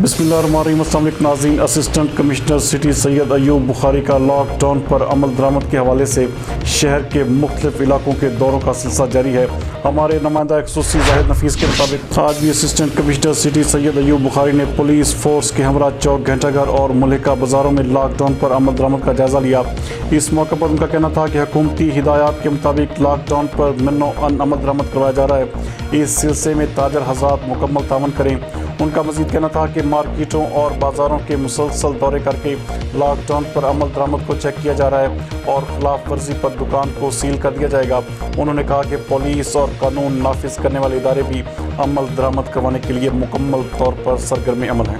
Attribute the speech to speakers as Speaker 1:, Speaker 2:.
Speaker 1: बिस्मिल्लाहिर्रहमानिर्रहीम। अस्सलाम वालेकुम नाज़रीन। Assistant commissioner city Syed Ayub Bukhari का लॉक डाउन पर अमल दरामद के हवाले से शहर के मुख्तलिफ इलाकों के दौरों का सिलसिला जारी है। हमारे नुमाइंदा खसूसी जाहिद नफीस के मुताबिक आज भी assistant commissioner city Syed Ayub Bukhari ने पुलिस फोर्स के हमरा चौक, घंटाघर और मुल्लिका बाज़ारों में लॉकडाउन पर अमल दरामद का जायज़ा लिया। इस मौके पर उनका कहना था कि हुकूमती हिदायत के मुताबिक लॉकडाउन पर मन्नो अन अमल दरामद करवाया जा रहा है। इस सिलसिले में ताजर हज़रात मुकम्मल तावन करें। उनका मज़ीद कहना था कि मार्केटों और बाज़ारों के मुसलसल दौरे करके लॉकडाउन पर अमल दरामद को चेक किया जा रहा है और खिलाफ वर्जी पर दुकान को सील कर दिया जाएगा। उन्होंने कहा कि पुलिस और कानून नाफिज करने वाले इदारे भी अमल दरामद करवाने के लिए मुकम्मल तौर पर सरगर्म अमल हैं।